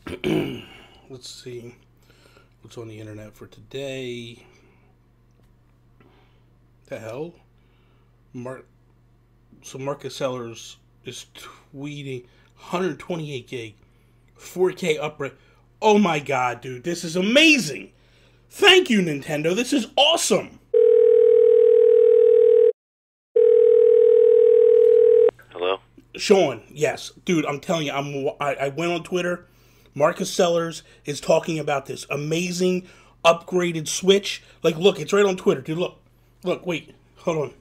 Let's see what's on the internet for today. The hell? Marcus Sellars is tweeting 128 gig, 4K upright. Oh my god, dude, this is amazing! Thank you, Nintendo. This is awesome. Hello? Sean, yes, dude. I'm telling you, I went on Twitter. Marcus Sellars is talking about this amazing upgraded Switch. Like, look, it's right on Twitter, dude. Look, wait, hold on.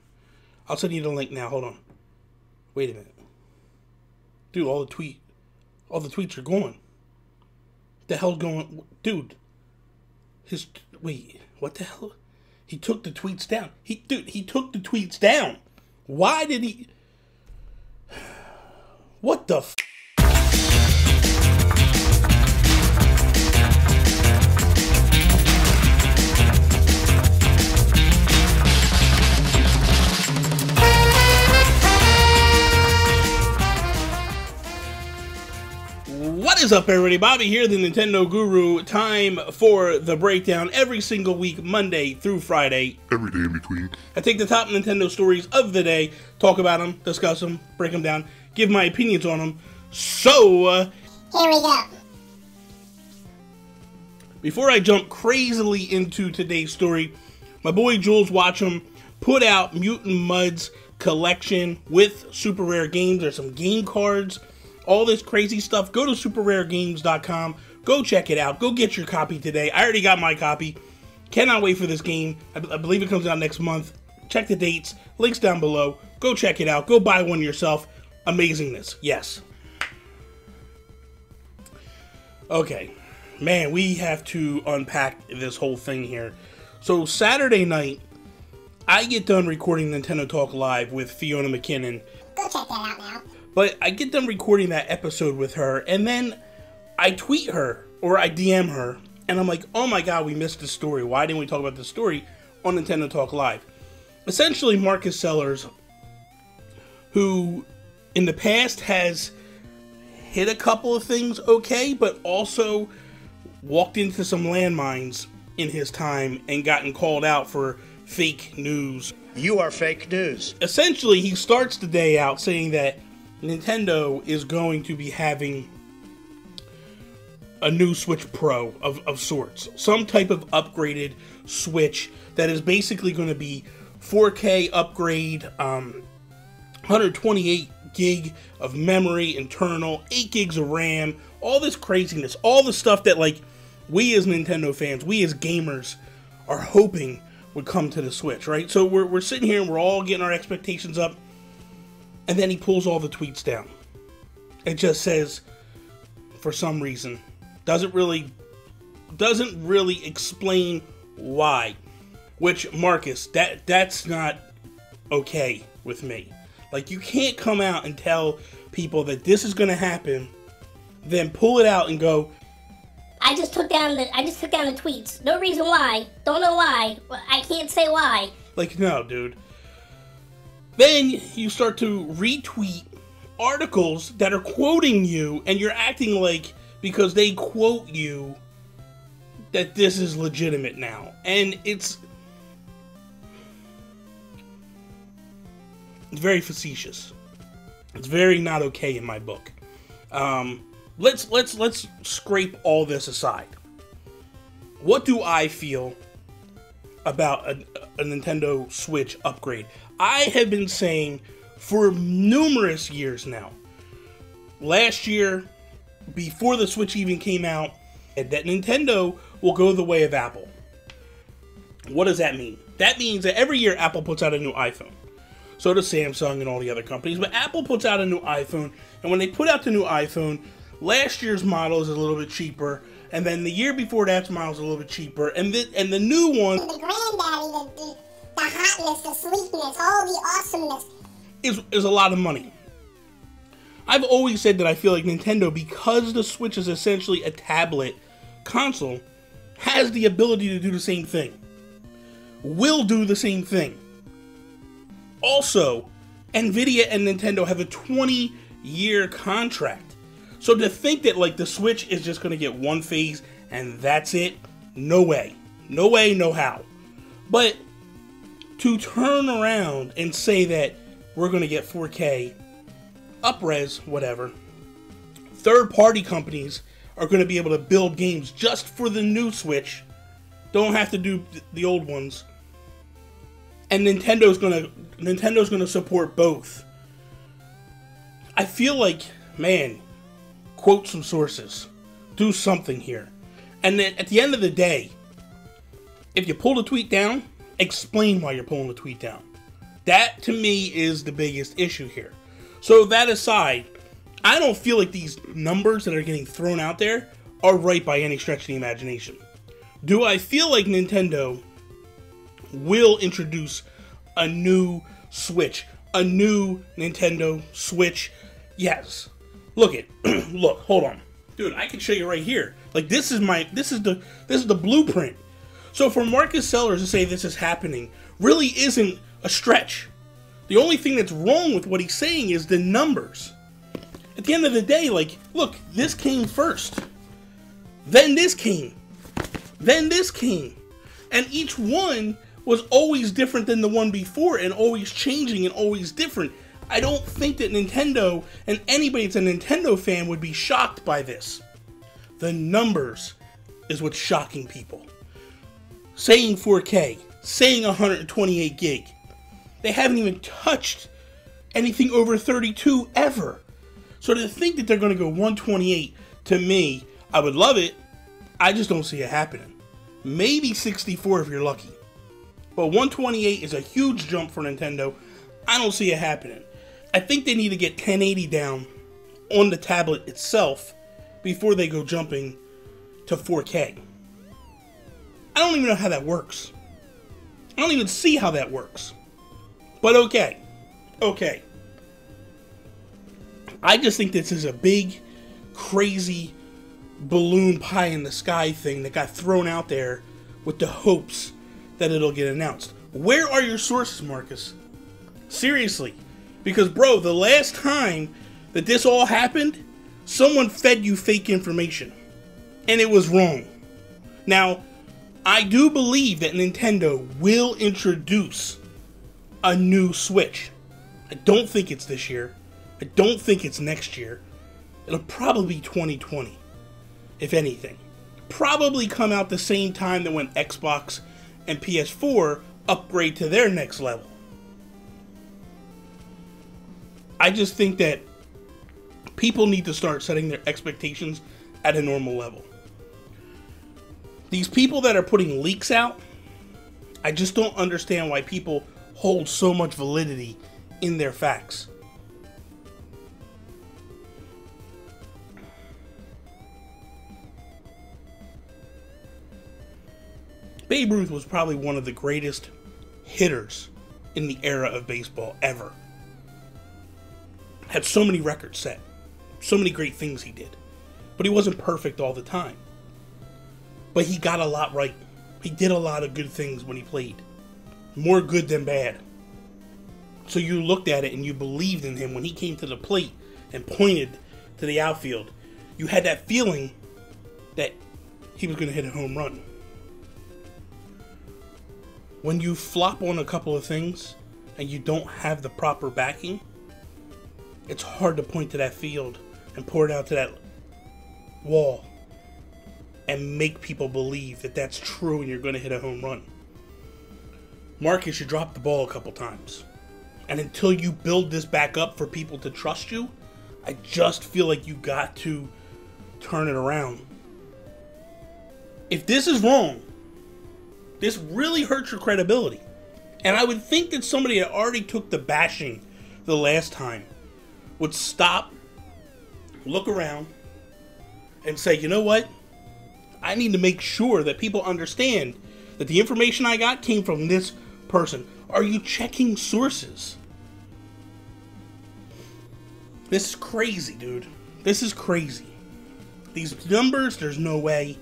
I'll send you the link now. Hold on. Wait a minute, dude. All the tweets are gone. The hell's going, dude? Wait, what the hell? He took the tweets down. He took the tweets down. Why did he? What the f? What is up, everybody? Bobby here, the Nintendo Guru. Time for the breakdown every single week, Monday through Friday. Every day in between. I take the top Nintendo stories of the day, talk about them, discuss them, break them down, give my opinions on them. So, here we go. Before I jump crazily into today's story, my boy Jules Watcham put out Mutant Mud's collection with super rare games. There's some game cards, all this crazy stuff. Go to superraregames.com. Go check it out. Go get your copy today. I already got my copy. Cannot wait for this game. I believe it comes out next month. Check the dates. Links down below. Go check it out. Go buy one yourself. Amazingness. Yes. Okay. Man, we have to unpack this whole thing here. So Saturday night, I get done recording Nintendo Talk Live with Fiona McKinnon. Go check that out now. But I get done recording that episode with her, and then I tweet her, or I DM her, and I'm like, oh my god, we missed the story. Why didn't we talk about this story on Nintendo Talk Live? Essentially, Marcus Sellars, who in the past has hit a couple of things okay, but also walked into some landmines in his time and gotten called out for fake news. You are fake news. Essentially, he starts the day out saying that Nintendo is going to be having a new Switch Pro of sorts. Some type of upgraded Switch that is basically going to be 4K upgrade, 128 gig of memory internal, 8 gigs of RAM, all this craziness, all the stuff that, like, we as Nintendo fans, we as gamers are hoping would come to the Switch, right? So we're sitting here and we're all getting our expectations up. And then he pulls all the tweets down. It just says, for some reason, doesn't really explain why. Which, Marcus, that's not okay with me. Like, you can't come out and tell people that this is going to happen, then pull it out and go, I just took down the tweets. No reason why. Don't know why. I can't say why. Like, no, dude. Then you start to retweet articles that are quoting you, and you're acting like, because they quote you, that this is legitimate now. And it's very facetious. It's very not okay in my book. Let's scrape all this aside. What do I feel about a Nintendo Switch upgrade? I have been saying for numerous years now, last year, before the Switch even came out, that Nintendo will go the way of Apple. What does that mean? That means that every year Apple puts out a new iPhone. So does Samsung and all the other companies, but Apple puts out a new iPhone, and when they put out the new iPhone, last year's model is a little bit cheaper, and then the year before that's model is a little bit cheaper, and the new one, The granddaddy, the hotness, the sweetness, all the awesomeness, is a lot of money. I've always said that I feel like Nintendo, because the Switch is essentially a tablet console, has the ability to do the same thing. Will do the same thing. Also, Nvidia and Nintendo have a 20-year contract. So to think that like the Switch is just going to get one phase and that's it, no way. No way, no how. But to turn around and say that we're going to get 4K, up-res, whatever, third-party companies are going to be able to build games just for the new Switch, don't have to do the old ones, and Nintendo's going to support both. I feel like, man, quote some sources, do something here. And then at the end of the day, if you pull the tweet down, explain why you're pulling the tweet down. That, to me, is the biggest issue here. So that aside, I don't feel like these numbers that are getting thrown out there are right by any stretch of the imagination. Do I feel like Nintendo will introduce a new Switch? A new Nintendo Switch? Yes. Look, hold on. Dude, I can show you right here. Like, this is the blueprint. So for Marcus Sellars to say this is happening really isn't a stretch. The only thing that's wrong with what he's saying is the numbers. At the end of the day, like, look, this came first. Then this came. Then this came. And each one was always different than the one before and always changing and always different. I don't think that Nintendo and anybody that's a Nintendo fan would be shocked by this. The numbers is what's shocking people. Saying 4K, saying 128 gig. They haven't even touched anything over 32 ever. So to think that they're going to go 128, to me, I would love it. I just don't see it happening. Maybe 64 if you're lucky. But 128 is a huge jump for Nintendo. I don't see it happening. I think they need to get 1080 down on the tablet itself before they go jumping to 4K. I don't even know how that works. I don't even see how that works. But okay. Okay. I just think this is a big, crazy balloon pie in the sky thing that got thrown out there with the hopes that it'll get announced. Where are your sources, Marcus? Seriously. Because, bro, the last time that this all happened, someone fed you fake information. And it was wrong. Now, I do believe that Nintendo will introduce a new Switch. I don't think it's this year. I don't think it's next year. It'll probably be 2020, if anything. Probably come out the same time that when Xbox and PS4 upgrade to their next level. I just think that people need to start setting their expectations at a normal level. These people that are putting leaks out, I just don't understand why people hold so much validity in their facts. Babe Ruth was probably one of the greatest hitters in the era of baseball ever. Had so many records set. So many great things he did. But he wasn't perfect all the time. But he got a lot right. He did a lot of good things when he played. More good than bad. So you looked at it and you believed in him when he came to the plate and pointed to the outfield. You had that feeling that he was going to hit a home run. When you flop on a couple of things and you don't have the proper backing, it's hard to point to that field and pour it out to that wall and make people believe that that's true and you're going to hit a home run. Marcus, you dropped the ball a couple times. And until you build this back up for people to trust you, I just feel like you got to turn it around. If this is wrong, this really hurts your credibility. And I would think that somebody that already took the bashing the last time would stop, look around, and say, you know what? I need to make sure that people understand that the information I got came from this person. Are you checking sources? This is crazy, dude. This is crazy. These numbers, there's no way.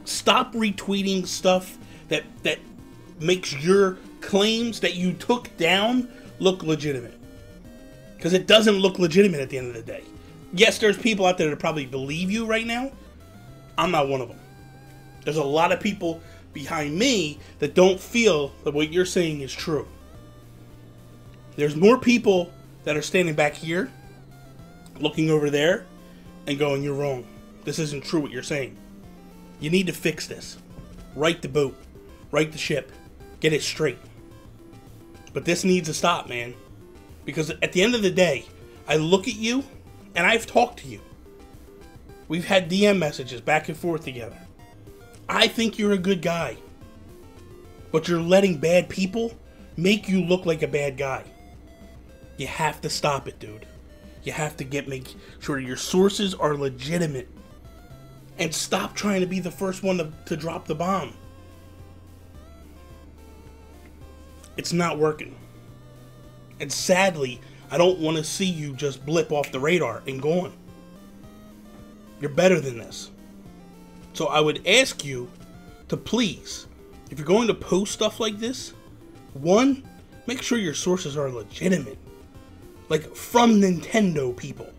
Stop retweeting stuff that makes your claims that you took down look legitimate. Because it doesn't look legitimate at the end of the day. Yes, there's people out there that probably believe you right now. I'm not one of them. There's a lot of people behind me that don't feel that what you're saying is true. There's more people that are standing back here, looking over there, and going, you're wrong. This isn't true what you're saying. You need to fix this. Right the boat. Right the ship. Get it straight. But this needs to stop, man. Because at the end of the day, I look at you, and I've talked to you. We've had DM messages back and forth together. I think you're a good guy. But you're letting bad people make you look like a bad guy. You have to stop it, dude. You have to make sure your sources are legitimate. And stop trying to be the first one to drop the bomb. It's not working. And sadly, I don't want to see you just blip off the radar and gone. You're better than this. So I would ask you to please, if you're going to post stuff like this, one, make sure your sources are legitimate. Like, from Nintendo people.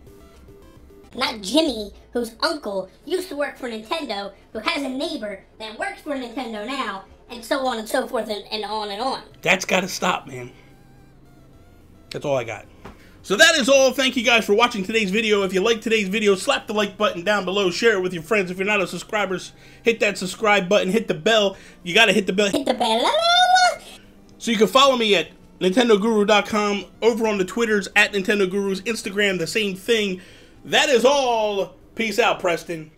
Not Jimmy, whose uncle used to work for Nintendo, who has a neighbor that works for Nintendo now, and so on and so forth, and on and on. That's gotta stop, man. That's all I got. So that is all. Thank you guys for watching today's video. If you liked today's video, slap the like button down below. Share it with your friends. If you're not a subscriber, hit that subscribe button. Hit the bell. You gotta hit the bell. Hit the bell. So you can follow me at NintendoGuru.com, over on the Twitters at Nintendo Gurus, Instagram, the same thing. That is all. Peace out, Preston.